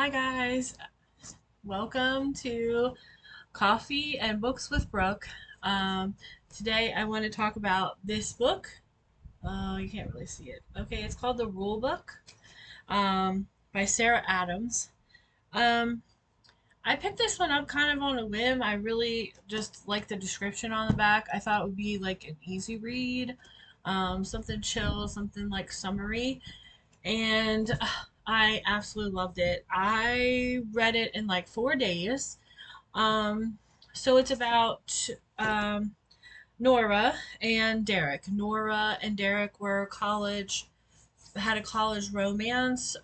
Hi guys, welcome to Coffee and Books with Brooke. Um, Today I want to talk about this book. Oh, you can't really see it. Okay, it's called The Rule Book by Sarah Adams. Um, I picked this one up kind of on a whim. I really just like the description on the back. I thought it would be like an easy read, something chill, something like summery, and I absolutely loved it. I read it in like 4 days. Um, so it's about Nora and Derek. Nora and Derek were had a college romance.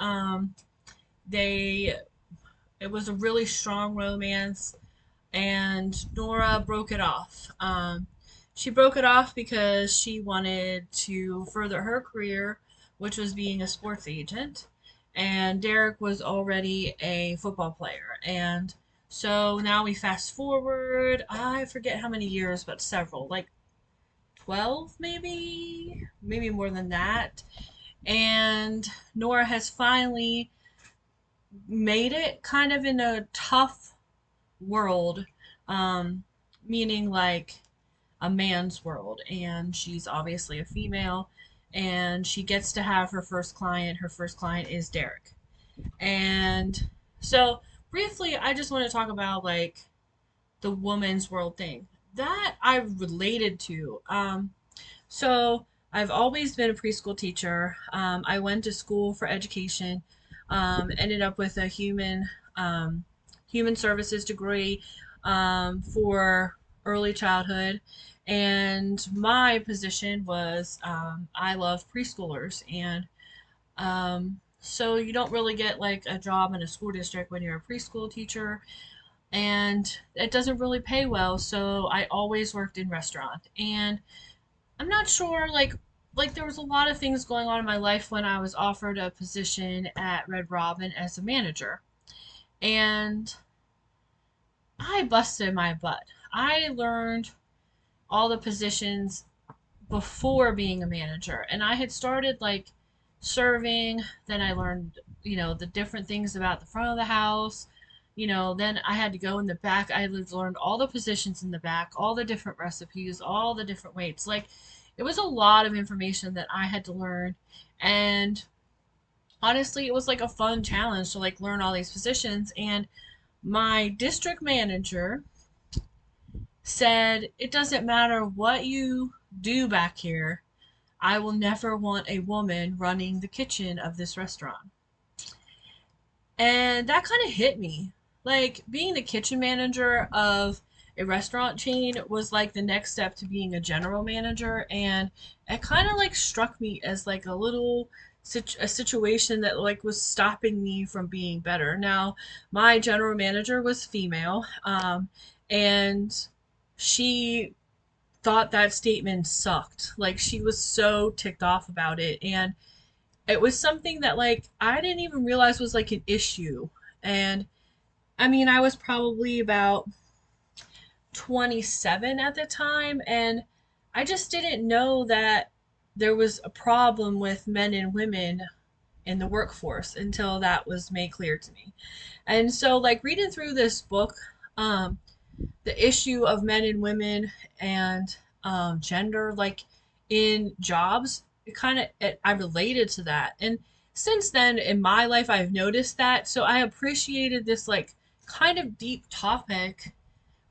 They It was a really strong romance, and Nora broke it off. She broke it off because she wanted to further her career, which was being a sports agent. And Derek was already a football player. And so now we fast forward, I forget how many years, but several, like 12 maybe more than that. And Nora has finally made it kind of in a tough world, um, meaning like a man's world, and she's obviously a female, and she gets to have her first client. Her first client is Derek. And so briefly, I just want to talk about like the woman's world thing that I related to. So I've always been a preschool teacher. I went to school for education, ended up with a human services degree for early childhood, and my position was I love preschoolers, and so you don't really get like a job in a school district when you're a preschool teacher, and it doesn't really pay well. So I always worked in restaurant, and I'm not sure like there was a lot of things going on in my life when I was offered a position at Red Robin as a manager. And I busted my butt. I learned all the positions before being a manager, and I had started like serving, then I learned, the different things about the front of the house. Then I had to go in the back. I learned all the positions in the back, all the different recipes, all the different weights. Like it was a lot of information that I had to learn, and honestly, it was like a fun challenge to like learn all these positions. And my district manager said, "It doesn't matter what you do back here. I will never want a woman running the kitchen of this restaurant." And that kind of hit me. Like being the kitchen manager of a restaurant chain was like the next step to being a general manager, and it kind of like struck me as like a little a situation that like was stopping me from being better. Now, my general manager was female, and she thought that statement sucked. Like she was so ticked off about it, and it was something that like I didn't even realize was like an issue. And I mean, I was probably about 27 at the time, and I just didn't know that there was a problem with men and women in the workforce until that was made clear to me. And so like reading through this book, um the issue of men and women and gender like in jobs, it kind of I related to that. And since then in my life I've noticed that, so I appreciated this like kind of deep topic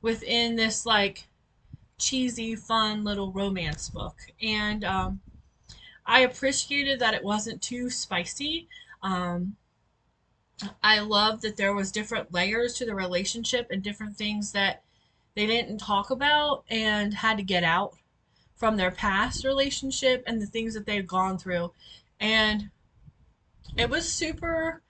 within this like cheesy fun little romance book. And I appreciated that it wasn't too spicy. um, I love that there was different layers to the relationship and different things that they didn't talk about and had to get out from their past relationship and the things that they've gone through. And it was super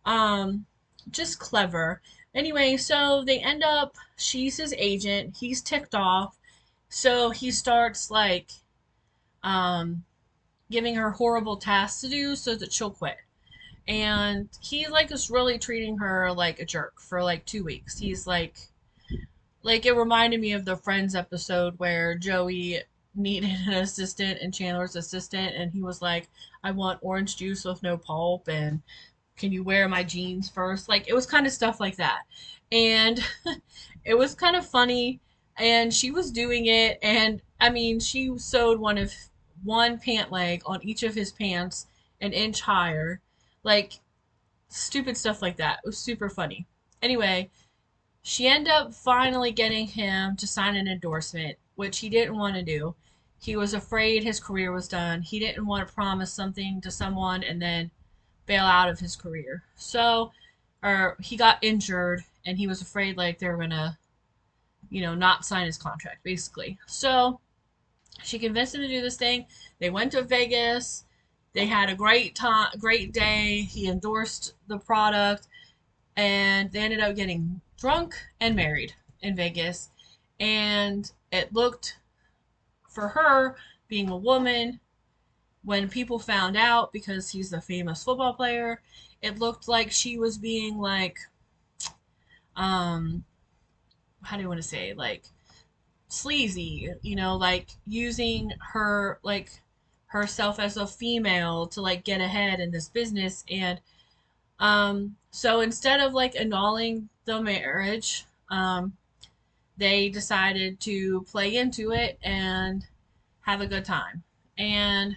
um just clever. Anyway, so they end up, she's his agent, he's ticked off, so he starts like um giving her horrible tasks to do so that she'll quit. And he like is really treating her like a jerk for like 2 weeks. He's like it reminded me of the Friends episode where Joey needed an assistant and Chandler's assistant, and he was like, "I want orange juice with no pulp," and can you wear my jeans first? Like it was kind of stuff like that. And it was kind of funny and she was doing it and I mean she sewed one pant leg on each of his pants an inch higher. Like stupid stuff like that. It was super funny. Anyway, she ended up finally getting him to sign an endorsement, which he didn't want to do. He was afraid his career was done. He didn't want to promise something to someone and then bail out of his career. So, or he got injured and he was afraid like they were gonna, not sign his contract basically. So she convinced him to do this thing. They went to Vegas. They had a great time, great day. He endorsed the product and they ended up getting drunk and married in Vegas. And it looked, for her, being a woman, when people found out because he's a famous football player, it looked like she was being like, um, how do you want to say, like sleazy, like using her, like herself as a female to like get ahead in this business. And so instead of like annulling the marriage, they decided to play into it and have a good time. And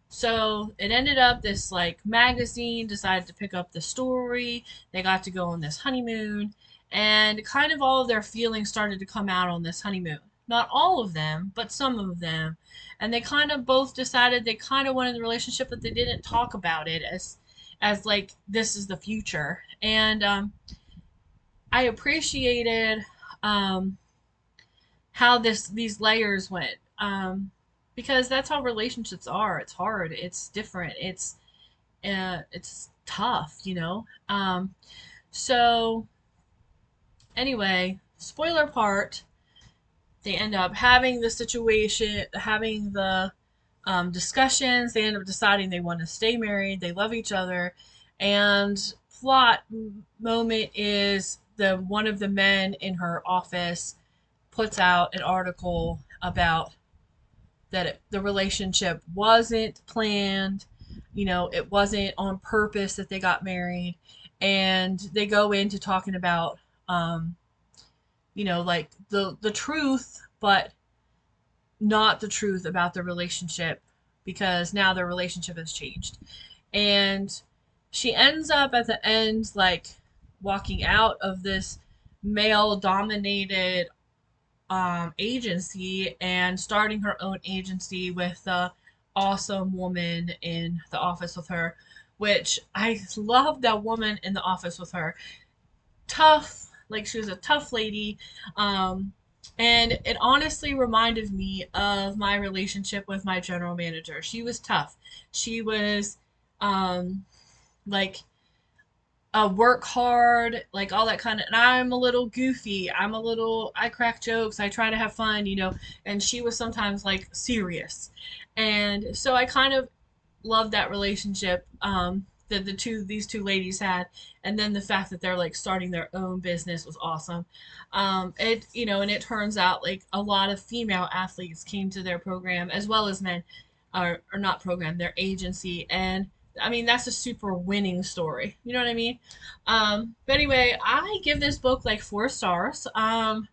so it ended up this like magazine decided to pick up the story. They got to go on this honeymoon and kind of all of their feelings started to come out on this honeymoon. Not all of them, but some of them. And they kind of both decided they kind of wanted the relationship, but they didn't talk about it as like this is the future. And I appreciated um, how these layers went. Because that's how relationships are. It's hard. It's different. It's tough. So anyway, spoiler part. They end up having the situation, having the discussions. They end up deciding they want to stay married. They love each other, and plot moment is the one of the men in her office puts out an article about that the relationship wasn't planned, it wasn't on purpose that they got married. And they go into talking about, like the truth, but not the truth about the relationship because now their relationship has changed. And she ends up at the end, like walking out of this male dominated agency and starting her own agency with the awesome woman in the office with her, which I love that woman in the office with her. Tough, like she was a tough lady. And it honestly reminded me of my relationship with my general manager. She was tough. She was um, like work hard, like all that kind of. And I'm a little goofy. I crack jokes. I try to have fun. And she was sometimes like serious, and so I kind of loved that relationship that these two ladies had, and then the fact that they're like starting their own business was awesome. And it turns out like a lot of female athletes came to their program as well as men, or not program, their agency. And I mean, that's a super winning story. You know what I mean? But anyway, I give this book like 4 stars. I'm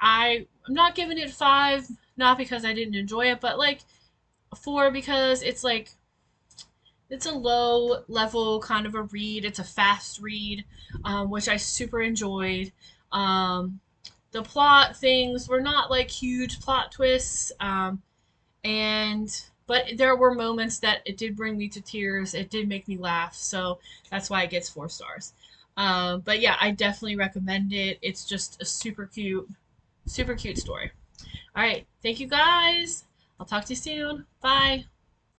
not giving it 5, not because I didn't enjoy it, but like 4 because it's like it's a low level kind of a read. It's a fast read, which I super enjoyed. Um, the plot things were not like huge plot twists. And but there were moments that it did bring me to tears. It did make me laugh, so that's why it gets 4 stars. But yeah, I definitely recommend it. It's just a super cute story. All right, thank you guys. I'll talk to you soon. Bye.